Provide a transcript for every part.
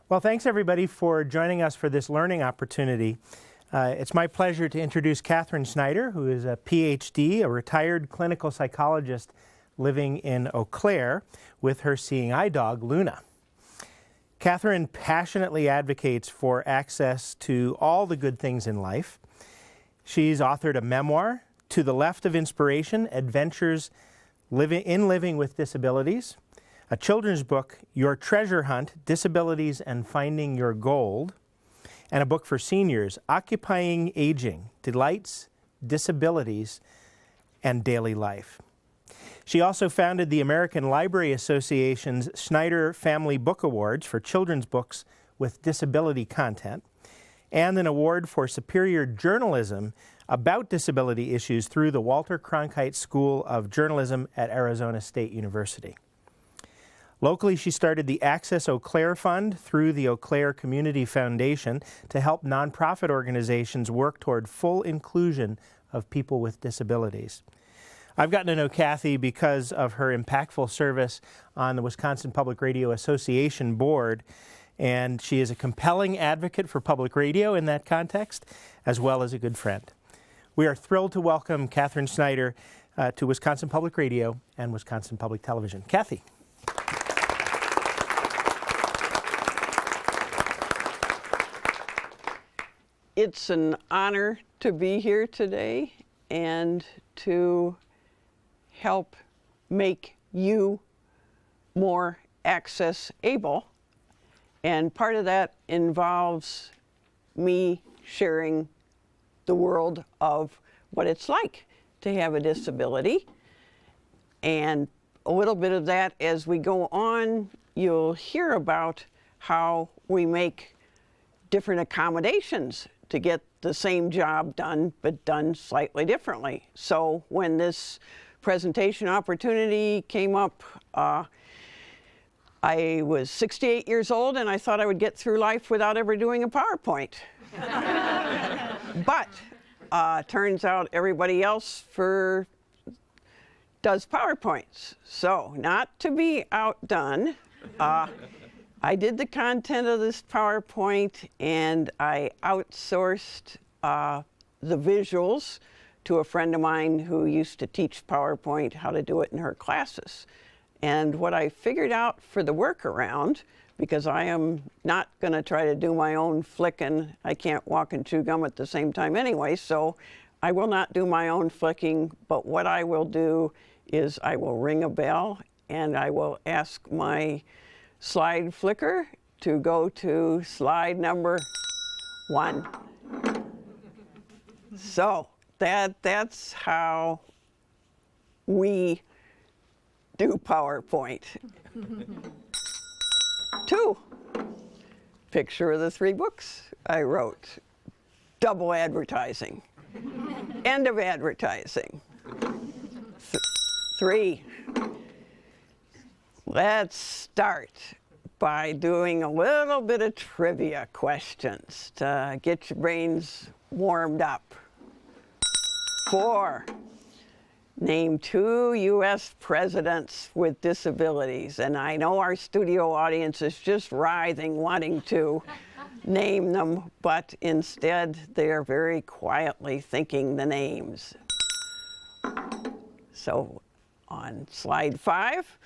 Well, thanks everybody for joining us for this learning opportunity. It's my pleasure to introduce Katherine Schneider, who is a PhD, a retired clinical psychologist living in Eau Claire with her seeing eye dog, Luna. Katherine passionately advocates for access to all the good things in life. She's authored a memoir, To the Left of Inspiration, Adventures in Living with Disabilities, a children's book, Your Treasure Hunt, Disabilities and Finding Your Gold, and a book for seniors, Occupying Aging, Delights, Disabilities, and Daily Life. She also founded the American Library Association's Schneider Family Book Awards for children's books with disability content, and an award for superior journalism about disability issues through the Walter Cronkite School of Journalism at Arizona State University. Locally, she started the Access Eau Claire Fund through the Eau Claire Community Foundation to help nonprofit organizations work toward full inclusion of people with disabilities. I've gotten to know Kathy because of her impactful service on the Wisconsin Public Radio Association board, and she is a compelling advocate for public radio in that context, as well as a good friend. We are thrilled to welcome Katherine Schneider to Wisconsin Public Radio and Wisconsin Public Television. Kathy. It's an honor to be here today and to help make you more access able. And part of that involves me sharing the world of what it's like to have a disability. And a little bit of that as we go on, you'll hear about how we make different accommodations to get the same job done, but done slightly differently. So when this presentation opportunity came up, I was 68 years old and I thought I would get through life without ever doing a PowerPoint. But turns out everybody else does PowerPoints. So not to be outdone, I did the content of this PowerPoint and I outsourced the visuals to a friend of mine who used to teach PowerPoint how to do it in her classes. And what I figured out for the workaround, because I am not going to try to do my own flicking, I can't walk and chew gum at the same time anyway, so I will not do my own flicking, but what I will do is I will ring a bell and I will ask my slide flicker to go to slide number 1. So that's how we do PowerPoint. 2, picture of the 3 books I wrote. Double advertising. End of advertising. 3, let's start by doing a little bit of trivia questions to get your brains warmed up. 4, name 2 U.S. presidents with disabilities. And I know our studio audience is just writhing, wanting to name them, but instead they are very quietly thinking the names. So on slide 5,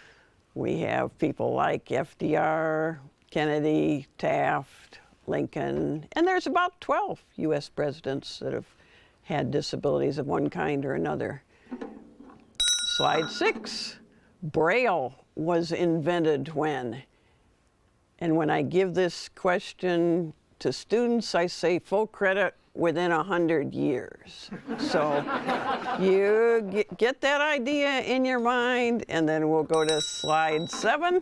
we have people like FDR, Kennedy, Taft, Lincoln, and there's about 12 U.S. presidents that have had disabilities of one kind or another. Slide 6, Braille was invented when? And when I give this question to students, I say full credit within 100 years. So you get that idea in your mind, and then we'll go to slide 7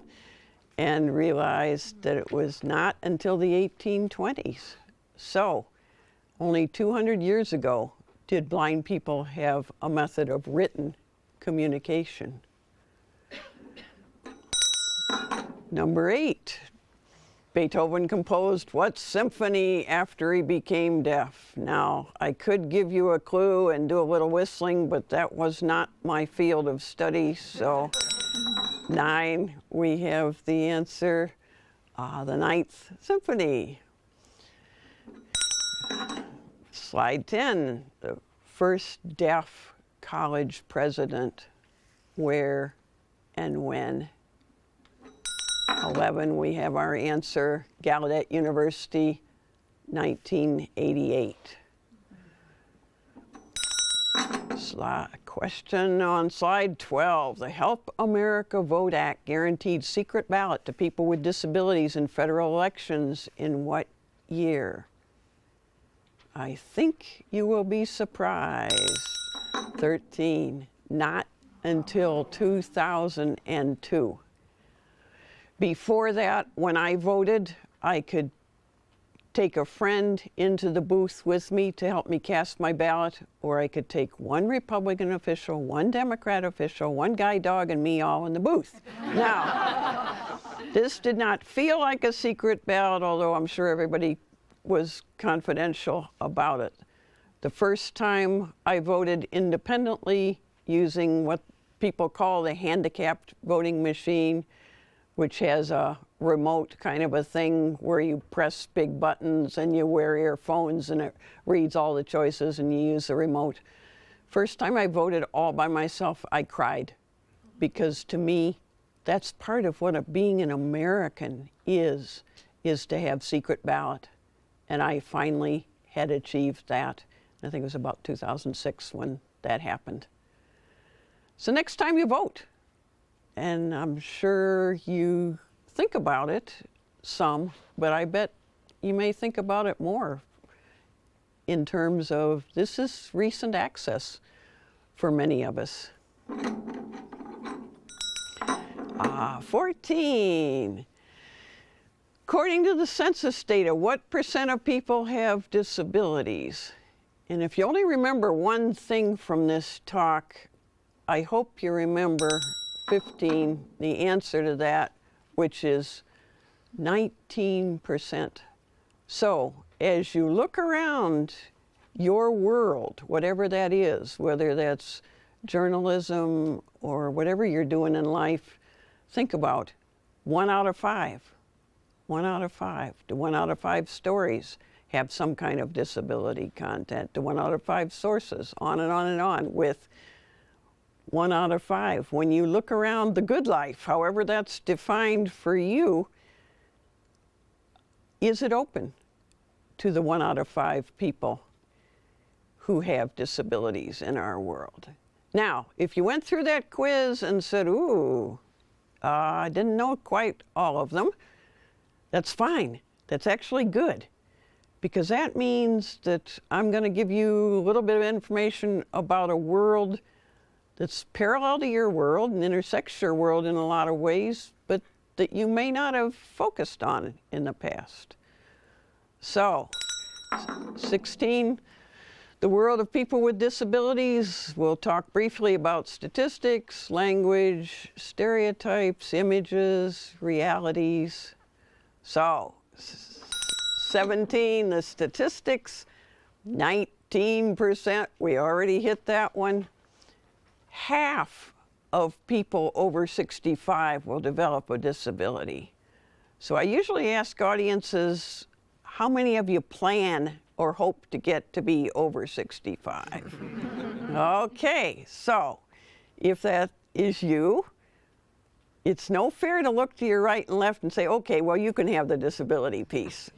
and realize that it was not until the 1820s. So only 200 years ago did blind people have a method of written communication. Number 8, Beethoven composed what symphony after he became deaf? Now, I could give you a clue and do a little whistling, but that was not my field of study. So 9, we have the answer. The Ninth Symphony. Slide 10, the first deaf college president, where and when. 11, we have our answer, Gallaudet University, 1988. Question on slide 12. The Help America Vote Act guaranteed secret ballot to people with disabilities in federal elections in what year? I think you will be surprised. 13, not until 2002. Before that, when I voted, I could take a friend into the booth with me to help me cast my ballot, or I could take one Republican official, one Democrat official, one guide dog, and me all in the booth. Now, this did not feel like a secret ballot, although I'm sure everybody was confidential about it. The first time I voted independently using what people call the handicapped voting machine, which has a remote kind of a thing where you press big buttons and you wear earphones and it reads all the choices and you use the remote. First time I voted all by myself, I cried, because to me, that's part of what being an American is to have secret ballot. And I finally had achieved that. I think it was about 2006 when that happened. So next time you vote, and I'm sure you think about it some, but I bet you may think about it more in terms of this is recent access for many of us. 14. According to the census data, what % of people have disabilities? And if you only remember one thing from this talk, I hope you remember 15, the answer to that, which is 19%. So as you look around your world, whatever that is, whether that's journalism or whatever you're doing in life, think about 1 out of 5. 1 out of 5. Do 1 out of 5 stories have some kind of disability content? Do 1 out of 5 sources? On and on and on with 1 out of 5. When you look around the good life, however that's defined for you, is it open to the 1 out of 5 people who have disabilities in our world? Now, if you went through that quiz and said, ooh, I didn't know quite all of them, that's fine. That's actually good, because that means that I'm going to give you a little bit of information about a world that's parallel to your world and intersects your world in a lot of ways, but that you may not have focused on in the past. So, 16, the world of people with disabilities. We'll talk briefly about statistics, language, stereotypes, images, realities. So, 17, the statistics, 19%, we already hit that one. Half of people over 65 will develop a disability. So I usually ask audiences, how many of you plan or hope to get to be over 65? Okay, so if that is you, it's no fair to look to your right and left and say, okay, well, you can have the disability piece.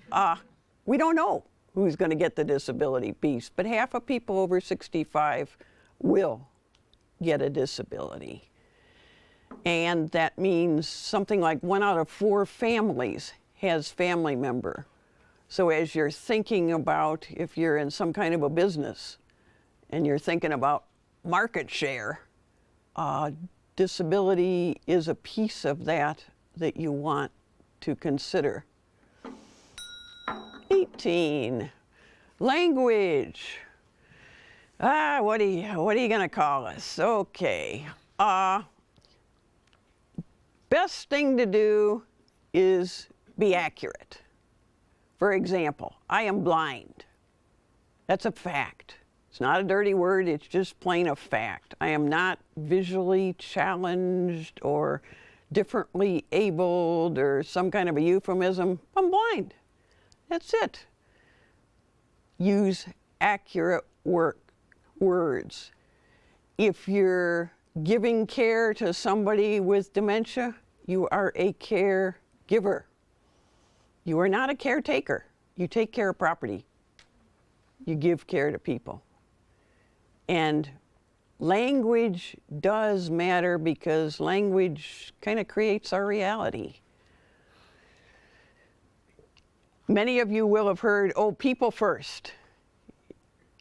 We don't know who's going to get the disability piece, but half of people over 65 will get a disability. And that means something like 1 out of 4 families has family member. So as you're thinking about, if you're in some kind of a business and you're thinking about market share, disability is a piece of that that you want to consider. 18, language. What are you gonna call us? Okay. Best thing to do is be accurate. For example, I am blind. That's a fact. It's not a dirty word, it's just plain a fact. I am not visually challenged or differently abled or some kind of a euphemism. I'm blind. That's it. Use accurate words. If you're giving care to somebody with dementia, you are a caregiver. You are not a caretaker. You take care of property. You give care to people. And language does matter because language kind of creates our reality. Many of you will have heard, oh, people first.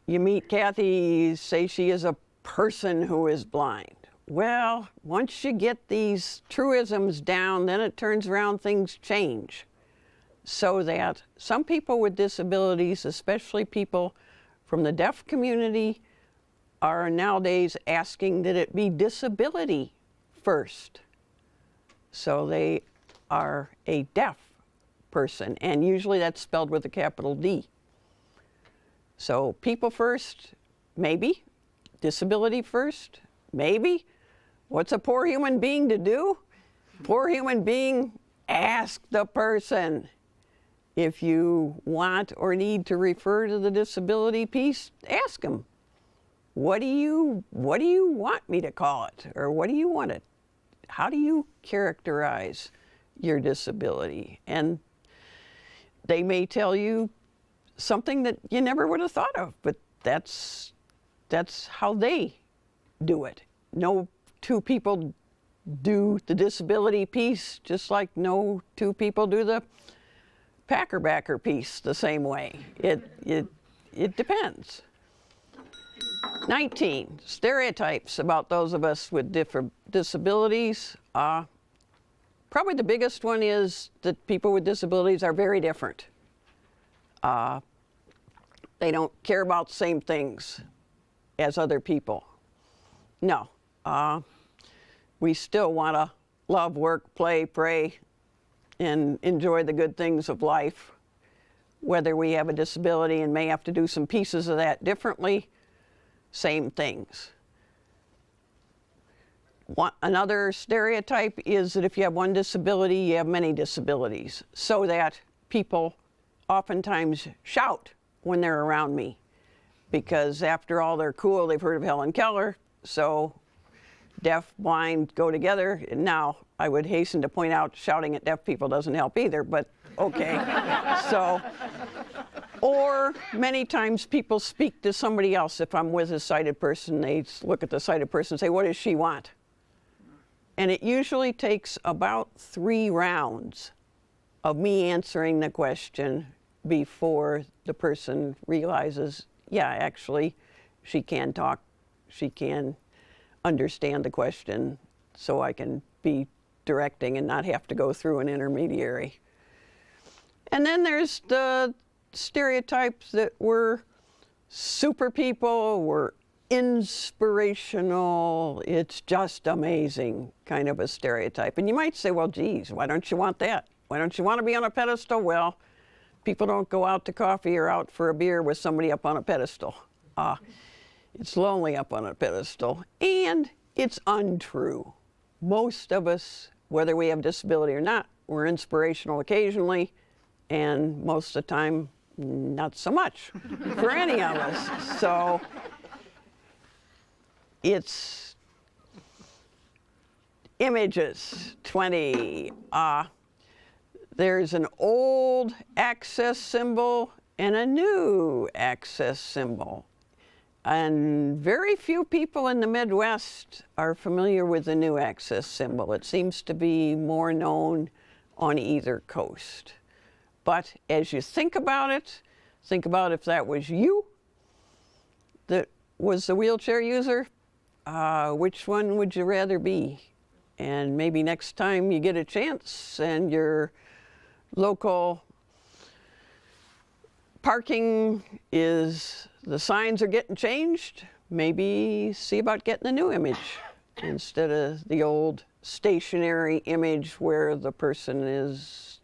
You meet Kathy, say she is a person who is blind. Well, once you get these truisms down, then it turns around, things change. So that some people with disabilities, especially people from the deaf community, are nowadays asking that it be disability first. So they are a deaf person, and usually that's spelled with a capital D. So people first, maybe. Disability first, maybe. What's a poor human being to do? Poor human being, ask the person. If you want or need to refer to the disability piece, ask them. What do you want me to call it? Or what do you want it? How do you characterize your disability? And they may tell you something that you never would have thought of, but that's how they do it. No two people do the disability piece just like no two people do the packer-backer piece the same way. It depends. 19, stereotypes about those of us with different disabilities. Probably the biggest one is that people with disabilities are very different. They don't care about the same things as other people. No. We still want to love, work, play, pray, and enjoy the good things of life. Whether we have a disability and may have to do some pieces of that differently, same things. Another stereotype is that if you have one disability, you have many disabilities, so that people oftentimes shout when they're around me, because after all, they're cool, they've heard of Helen Keller, so deaf, blind go together. And now, I would hasten to point out, shouting at deaf people doesn't help either, but okay. So, or many times people speak to somebody else. If I'm with a sighted person, they look at the sighted person and say, what does she want? And it usually takes about 3 rounds of me answering the question before the person realizes, yeah, actually, she can talk, she can understand the question, so I can be directing and not have to go through an intermediary. And then there's the stereotypes that we're super people, we're inspirational, it's just amazing, kind of a stereotype. And you might say, well, geez, why don't you want that? Why don't you want to be on a pedestal? Well, people don't go out to coffee or out for a beer with somebody up on a pedestal. It's lonely up on a pedestal, and it's untrue. Most of us, whether we have disability or not, we're inspirational occasionally, and most of the time, not so much for any of us. So it's images, 20. There's an old access symbol and a new access symbol. And very few people in the Midwest are familiar with the new access symbol. It seems to be more known on either coast. But as you think about it, think about if that was you that was the wheelchair user, which one would you rather be? And maybe next time you get a chance and your local parking is, the signs are getting changed, maybe see about getting the new image instead of the old stationary image where the person is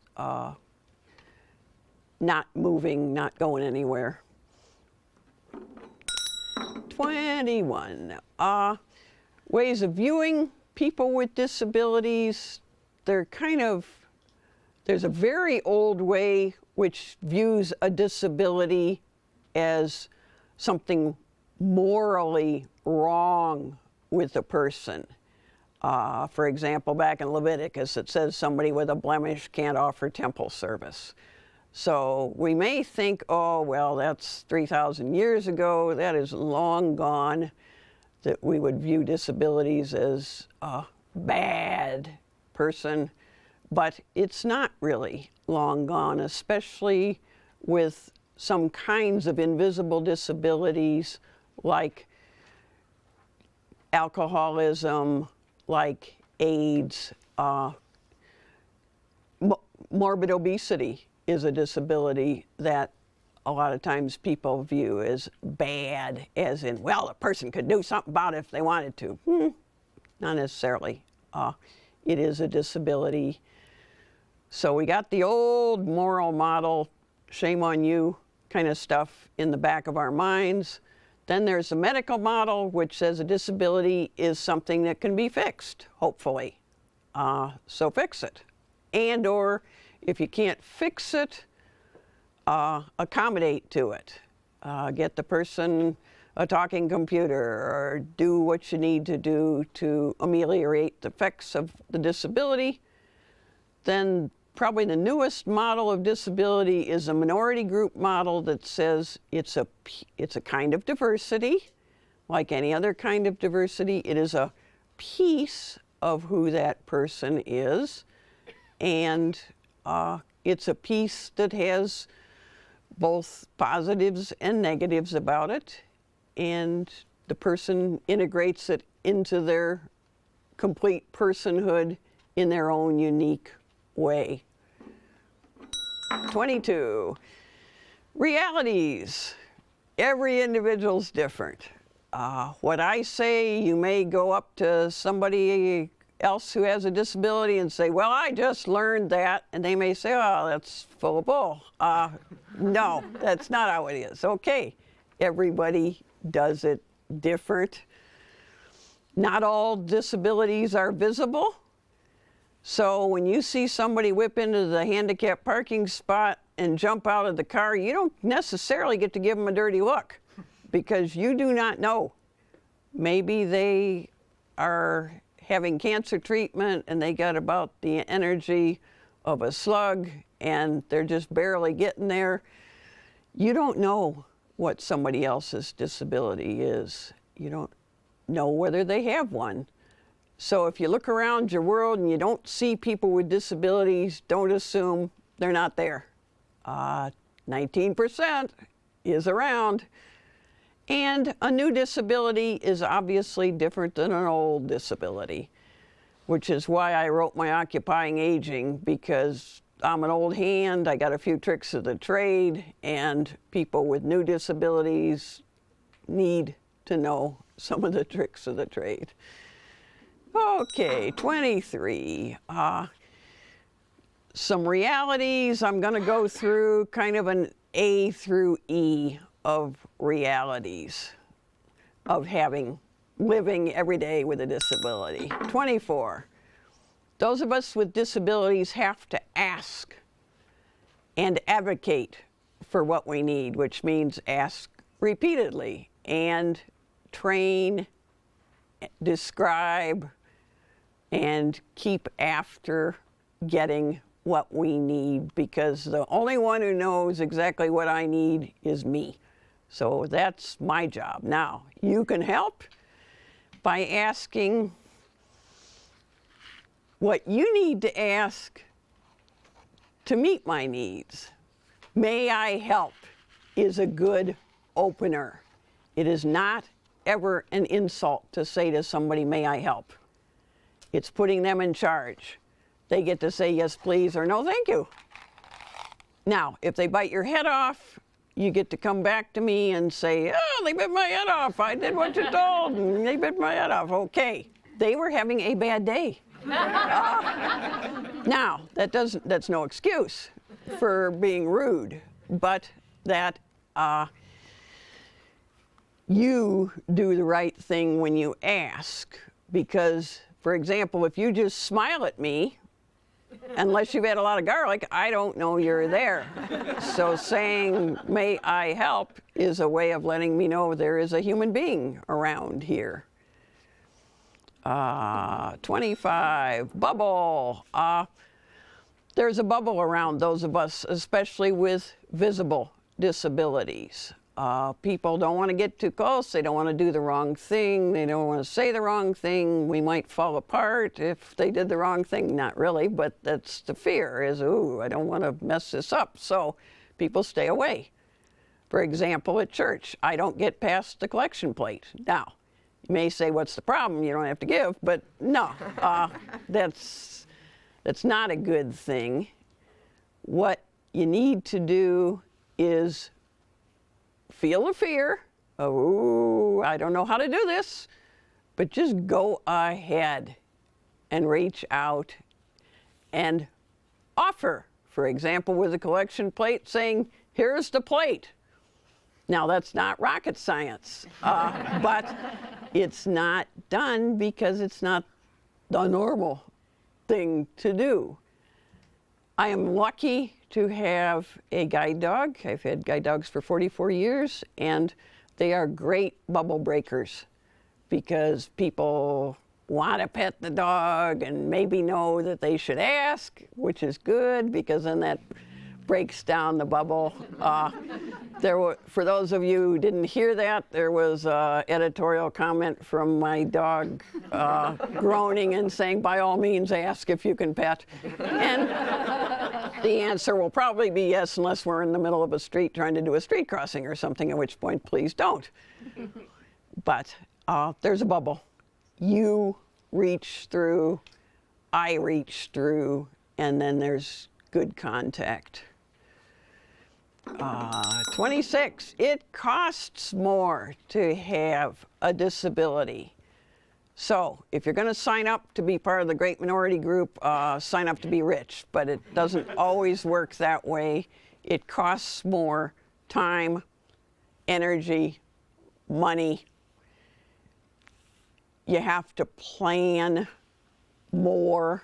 not moving, not going anywhere. 21. Ways of viewing people with disabilities. there's a very old way which views a disability as something morally wrong with a person. For example, back in Leviticus, it says somebody with a blemish can't offer temple service. So we may think, oh, well, that's 3,000 years ago. That is long gone, that we would view disabilities as a bad person. But it's not really long gone, especially with some kinds of invisible disabilities like alcoholism, like AIDS. Morbid obesity is a disability that a lot of times people view as bad, as in, well, a person could do something about it if they wanted to. Not necessarily. It is a disability. So we got the old moral model, shame on you kind of stuff in the back of our minds. Then there's the medical model, which says a disability is something that can be fixed, hopefully. So fix it. And or if you can't fix it, accommodate to it. Get the person a talking computer or do what you need to do to ameliorate the effects of the disability. Then probably the newest model of disability is a minority group model that says it's a kind of diversity, like any other kind of diversity. It is a piece of who that person is, and it's a piece that has both positives and negatives about it, and the person integrates it into their complete personhood in their own unique way. 22. Realities. Every individual's different. What I say, you may go up to somebody else who has a disability and say, well, I just learned that. And they may say, oh, that's full of bull. No, that's not how it is. Okay, everybody does it different. Not all disabilities are visible. So when you see somebody whip into the handicapped parking spot and jump out of the car, you don't necessarily get to give them a dirty look because you do not know. Maybe they are having cancer treatment and they got about the energy of a slug and they're just barely getting there. You don't know what somebody else's disability is. You don't know whether they have one. So if you look around your world and you don't see people with disabilities, don't assume they're not there. 19% is around. And a new disability is obviously different than an old disability, which is why I wrote my Occupying Aging, because I'm an old hand, I got a few tricks of the trade, and people with new disabilities need to know some of the tricks of the trade. Okay, 23. Some realities. I'm going to go through kind of an A through E of realities of living every day with a disability. 24. Those of us with disabilities have to ask and advocate for what we need, which means ask repeatedly and train, describe, and keep after getting what we need, because the only one who knows exactly what I need is me. So that's my job. Now, you can help by asking what you need to ask to meet my needs. May I help is a good opener. It is not ever an insult to say to somebody, may I help? It's putting them in charge. They get to say yes, please, or no, thank you. Now, if they bite your head off, you get to come back to me and say, oh, they bit my head off. I did what you told, and they bit my head off. Okay, they were having a bad day. Now, that's no excuse for being rude, but that you do the right thing when you ask. Because, for example, if you just smile at me Unless you've had a lot of garlic, I don't know you're there. So saying, may I help, is a way of letting me know there is a human being around here. 25, bubble. There's a bubble around those of us, especially with visible disabilities. People don't want to get too close. They don't want to do the wrong thing. They don't want to say the wrong thing. We might fall apart if they did the wrong thing. Not really, but that's the fear is, ooh, I don't want to mess this up. So people stay away. For example, at church, I don't get past the collection plate. Now, you may say, what's the problem? You don't have to give, but no, that's not a good thing. What you need to do is feel the fear of, ooh, I don't know how to do this, but just go ahead and reach out and offer. For example, with a collection plate saying, here's the plate. Now, that's not rocket science, but it's not done because it's not the normal thing to do. I am lucky to have a guide dog. I've had guide dogs for 44 years, and they are great bubble breakers because people want to pet the dog and maybe know that they should ask, which is good because then that breaks down the bubble. For those of you who didn't hear that, there was an editorial comment from my dog groaning and saying, by all means, ask if you can pet. And the answer will probably be yes, unless we're in the middle of a street trying to do a street crossing or something, at which point, please don't. But there's a bubble. You reach through, I reach through, and then there's good contact. 26, it costs more to have a disability. So if you're going to sign up to be part of the great minority group, sign up to be rich. But it doesn't always work that way. It costs more time, energy, money. You have to plan more.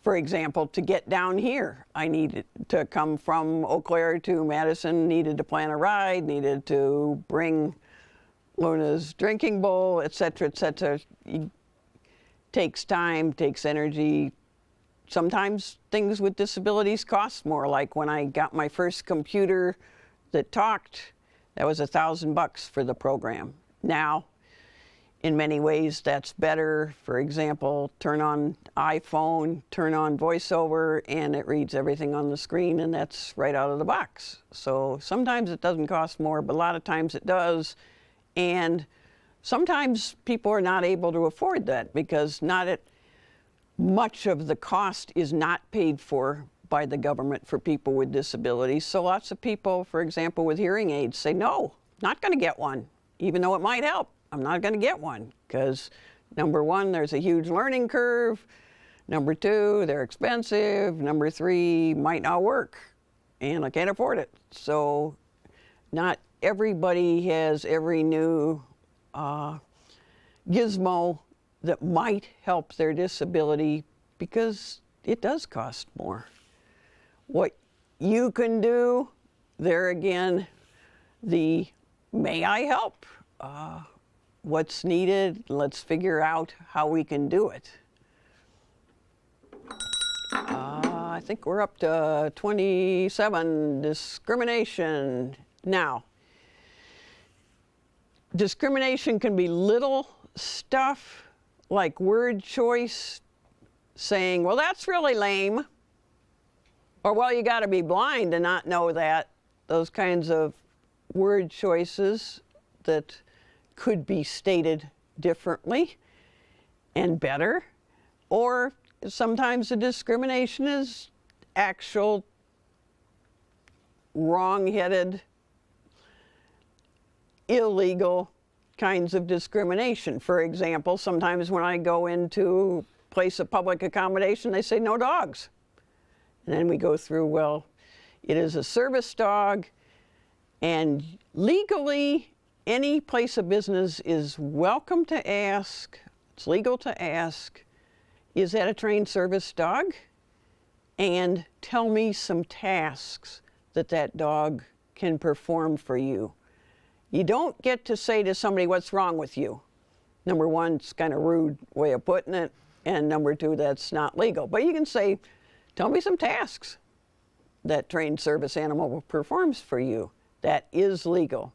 For example, to get down here, I needed to come from Eau Claire to Madison, needed to plan a ride, needed to bring Luna's drinking bowl, et cetera, et cetera. It takes time, takes energy. Sometimes things with disabilities cost more. Like when I got my first computer that talked, that was $1,000 for the program. Now, in many ways, that's better. For example, turn on iPhone, turn on VoiceOver, and it reads everything on the screen, and that's right out of the box. So sometimes it doesn't cost more, but a lot of times it does. And sometimes people are not able to afford that because much of the cost is not paid for by the government for people with disabilities. So lots of people, for example, with hearing aids say, no, not going to get one, even though it might help. I'm not going to get one because, number one, there's a huge learning curve. Number two, they're expensive. Number three, might not work, and I can't afford it. So not everybody has every new gizmo that might help their disability because it does cost more. What you can do, there again, the may I help? What's needed, let's figure out how we can do it. I think we're up to 27, discrimination. Now, discrimination can be little stuff like word choice, saying, well, that's really lame, or well, you got to be blind to not know that. Those kinds of word choices that could be stated differently and better. Or sometimes the discrimination is actual wrong-headed, illegal kinds of discrimination. For example, sometimes when I go into a place of public accommodation, they say no dogs. And then we go through, well, it is a service dog, and legally, any place of business is welcome to ask, it's legal to ask, is that a trained service dog? And tell me some tasks that that dog can perform for you. You don't get to say to somebody, what's wrong with you? Number one, it's kind of rude way of putting it. And number two, that's not legal. But you can say, tell me some tasks that trained service animal performs for you. That is legal.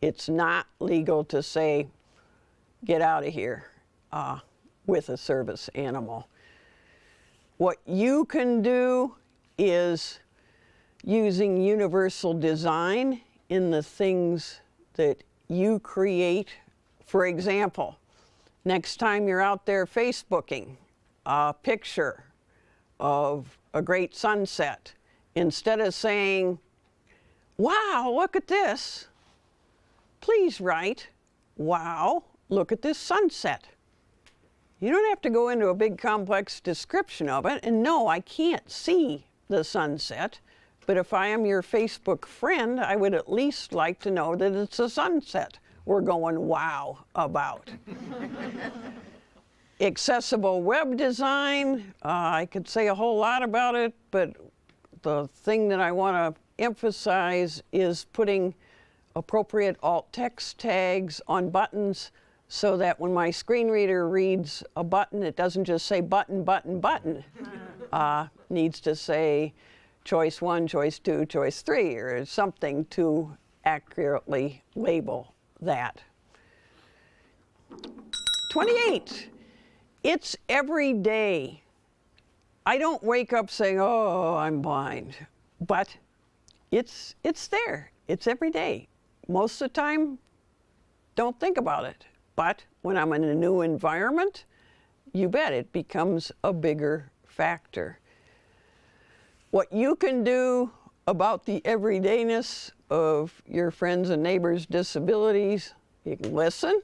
It's not legal to say, get out of here with a service animal. What you can do is using universal design in the things that you create. For example, next time you're out there Facebooking a picture of a great sunset, instead of saying, wow, look at this, please write, wow, look at this sunset. You don't have to go into a big complex description of it, and no, I can't see the sunset, but if I am your Facebook friend, I would at least like to know that it's a sunset we're going wow about. Accessible web design, I could say a whole lot about it, but the thing that I want to emphasize is putting appropriate alt text tags on buttons so that when my screen reader reads a button, it doesn't just say button, button, button. Needs to say choice 1, choice 2, choice 3, or something to accurately label that. 28, it's every day. I don't wake up saying, oh, I'm blind, but it's there. It's every day. Most of the time, don't think about it. But when I'm in a new environment, you bet it becomes a bigger factor. What you can do about the everydayness of your friends and neighbors' disabilities, you can listen.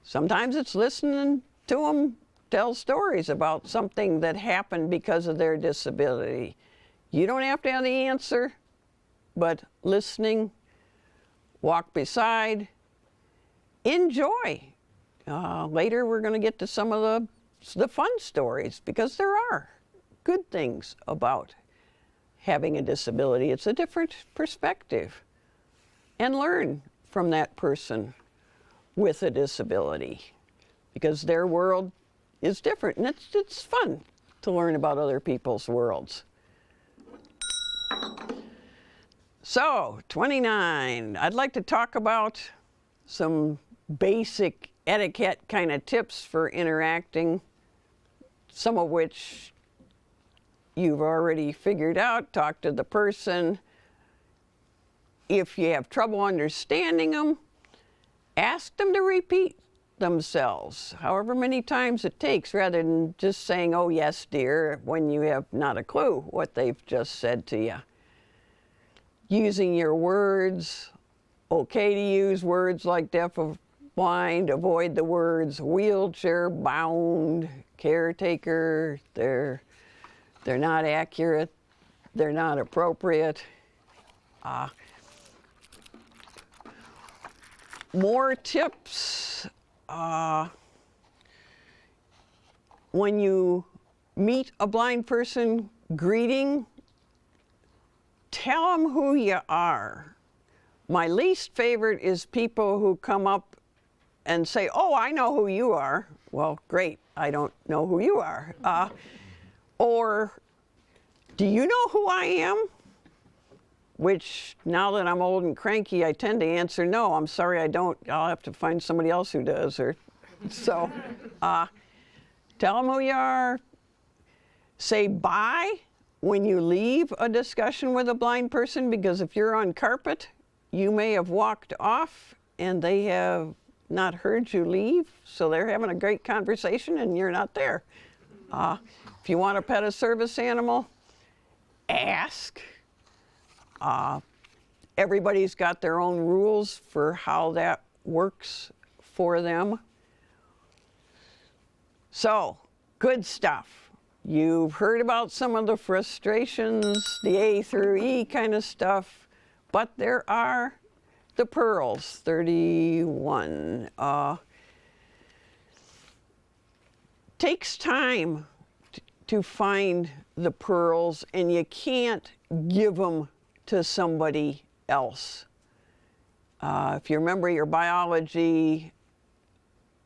Sometimes it's listening to them tell stories about something that happened because of their disability. You don't have to have the answer, but listening, walk beside, enjoy. Later we're going to get to some of the fun stories, because there are good things about having a disability. It's a different perspective. And learn from that person with a disability, because their world is different, and it's fun to learn about other people's worlds. So, 29, I'd like to talk about some basic etiquette kind of tips for interacting, some of which you've already figured out. Talk to the person. If you have trouble understanding them, ask them to repeat themselves however many times it takes, rather than just saying, oh yes dear, when you have not a clue what they've just said to you. Using your words, okay to use words like deaf or blind, avoid the words wheelchair bound, caretaker, they're not accurate, they're not appropriate. More tips. When you meet a blind person, greeting, tell them who you are. My least favorite is people who come up and say, oh, I know who you are. Well, great, I don't know who you are. Or, do you know who I am? Which, now that I'm old and cranky, I tend to answer, no, I'm sorry, I don't. I'll have to find somebody else who does. So, tell them who you are. Say bye when you leave a discussion with a blind person, because if you're on carpet, you may have walked off and they have not heard you leave, so they're having a great conversation and you're not there. If you want to pet a service animal, ask. Everybody's got their own rules for how that works for them. So, good stuff. You've heard about some of the frustrations, the A through E kind of stuff, but there are the pearls, 31. takes time to find the pearls, and you can't give them to somebody else. If you remember your biology,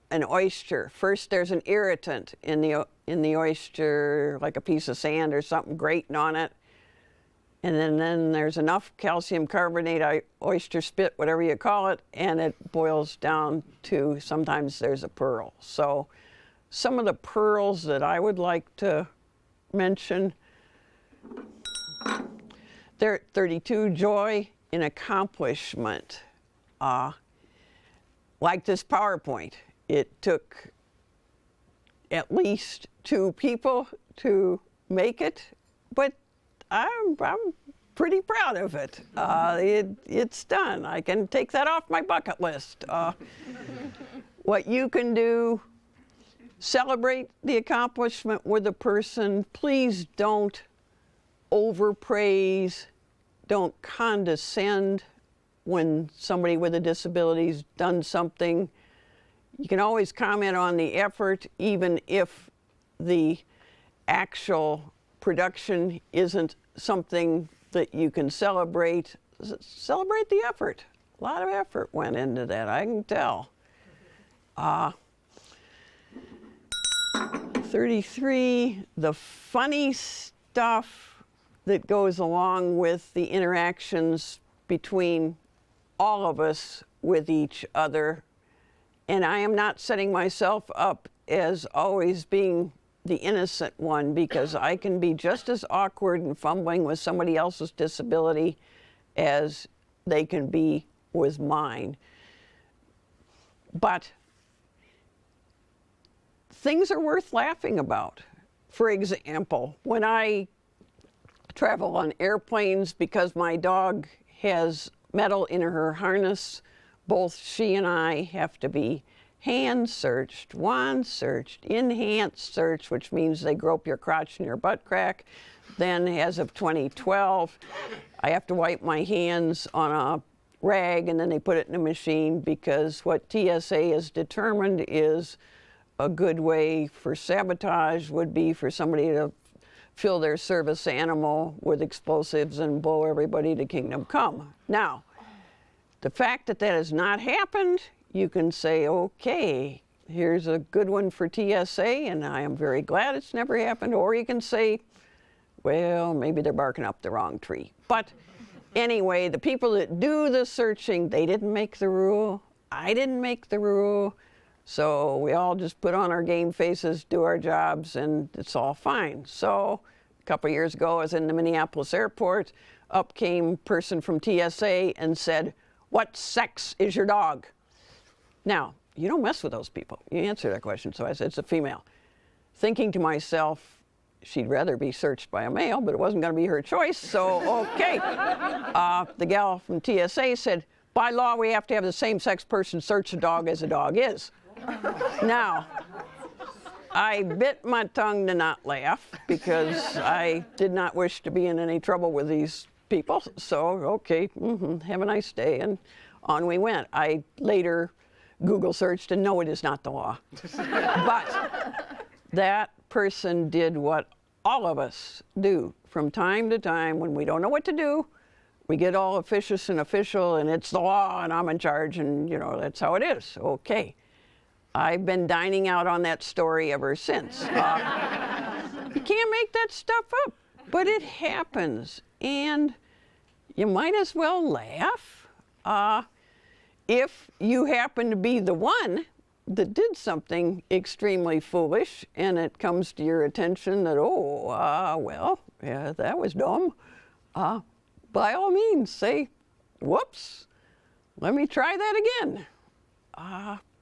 an oyster, first there's an irritant in the oyster, like a piece of sand or something grating on it. And then there's enough calcium carbonate, oyster spit, whatever you call it, and it boils down to sometimes there's a pearl. So some of the pearls that I would like to mention, they're 32, joy in accomplishment. Like this PowerPoint, it took at least 2 people to make it, but I'm pretty proud of it. It's done. I can take that off my bucket list. What you can do, celebrate the accomplishment with a person. Please don't overpraise, don't condescend when somebody with a disability's done something. You can always comment on the effort, even if the actual production isn't something that you can celebrate. Celebrate the effort. A lot of effort went into that, I can tell. 33, the funny stuff that goes along with the interactions between all of us with each other. And I am not setting myself up as always being the innocent one, because I can be just as awkward and fumbling with somebody else's disability as they can be with mine. But things are worth laughing about. For example, when I travel on airplanes, because my dog has metal in her harness, both she and I have to be hand searched, wand searched, enhanced search, which means they grope your crotch and your butt crack. Then as of 2012, I have to wipe my hands on a rag and then they put it in a machine, because what TSA has determined is a good way for sabotage would be for somebody to fill their service animal with explosives and blow everybody to kingdom come. Now, the fact that that has not happened, you can say, okay, here's a good one for TSA, and I am very glad it's never happened. Or you can say, well, maybe they're barking up the wrong tree. But anyway, the people that do the searching, they didn't make the rule. I didn't make the rule. So we all just put on our game faces, do our jobs, and it's all fine. So a couple of years ago, I was in the Minneapolis airport. Up came a person from TSA and said, "What sex is your dog?" Now, you don't mess with those people. You answer that question. So I said, it's a female. Thinking to myself, she'd rather be searched by a male, but it wasn't going to be her choice, so okay. The gal from TSA said, by law, we have to have the same-sex person search a dog as a dog is. Now, I bit my tongue to not laugh, because I did not wish to be in any trouble with these people. So, okay, have a nice day, and on we went. I later Google searched, and no, it is not the law. But that person did what all of us do from time to time when we don't know what to do. We get all officious and official, and it's the law, and I'm in charge, and you know, that's how it is. Okay. I've been dining out on that story ever since. You can't make that stuff up, but it happens, and you might as well laugh. If you happen to be the one that did something extremely foolish and it comes to your attention that, well, yeah, that was dumb, by all means say, whoops, let me try that again.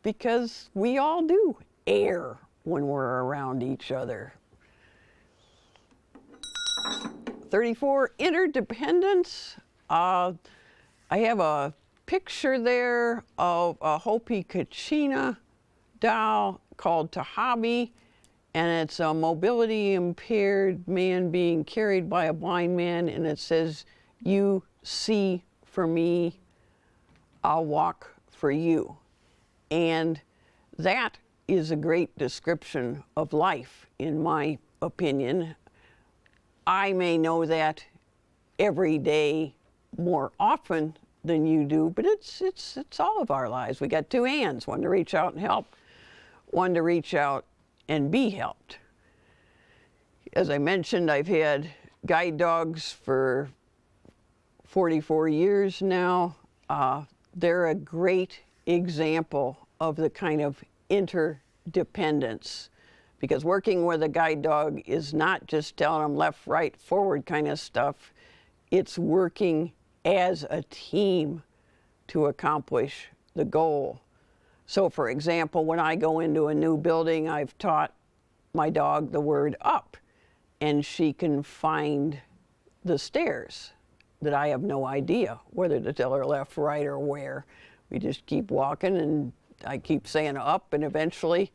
Because we all do err when we're around each other. 34, interdependence. I have a picture there of a Hopi Kachina doll called Tahabi, and it's a mobility impaired man being carried by a blind man, and it says, "You see for me, I'll walk for you." And that is a great description of life, in my opinion. I may know that every day more often than you do, but it's all of our lives. We got two hands, one to reach out and help, one to reach out and be helped. As I mentioned, I've had guide dogs for 44 years now. They're a great example of the kind of interdependence, because working with a guide dog is not just telling them left, right, forward kind of stuff. It's working as a team to accomplish the goal. So for example, when I go into a new building, I've taught my dog the word up, and she can find the stairs that I have no idea whether to tell her left, right, or where. We just keep walking, and I keep saying up, and eventually.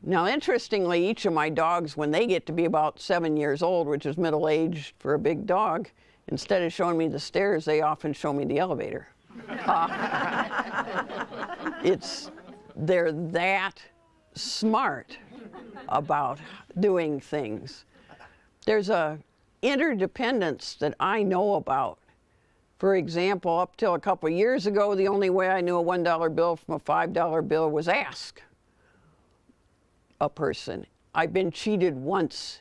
Now, interestingly, each of my dogs, when they get to be about 7 years old, which is middle-aged for a big dog, instead of showing me the stairs, they often show me the elevator. They're that smart about doing things. There's a interdependence that I know about. For example, up till a couple of years ago, the only way I knew a $1 bill from a $5 bill was ask a person. I've been cheated once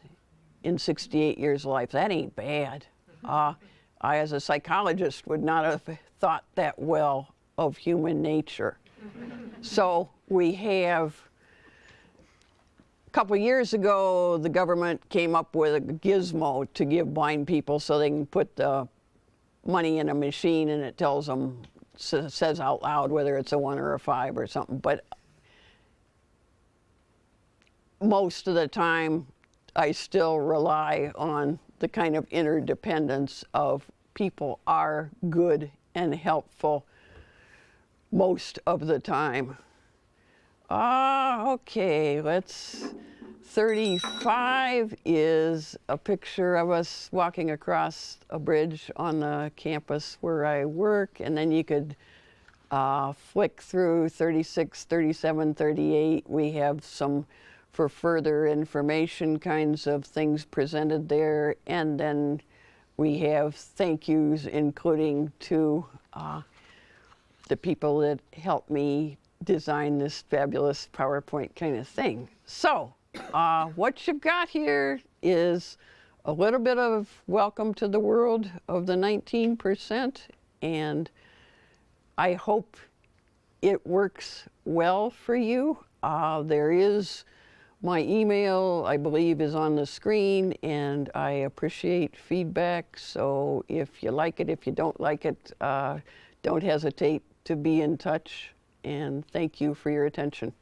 in 68 years of life. That ain't bad. I, as a psychologist, would not have thought that well of human nature. So we have, a couple of years ago, the government came up with a gizmo to give blind people so they can put the money in a machine and it tells them, says out loud whether it's a 1 or a 5 or something. But most of the time, I still rely on the kind of interdependence of people are good and helpful most of the time. Okay, 35 is a picture of us walking across a bridge on the campus where I work, and then you could flick through 36, 37, 38. We have some for further information kinds of things presented there, and then we have thank yous, including to the people that helped me design this fabulous PowerPoint kind of thing. So what you've got here is a little bit of welcome to the world of the 19%, and I hope it works well for you. There is my email, I believe, is on the screen, and I appreciate feedback. So if you like it, if you don't like it, don't hesitate to be in touch. And thank you for your attention.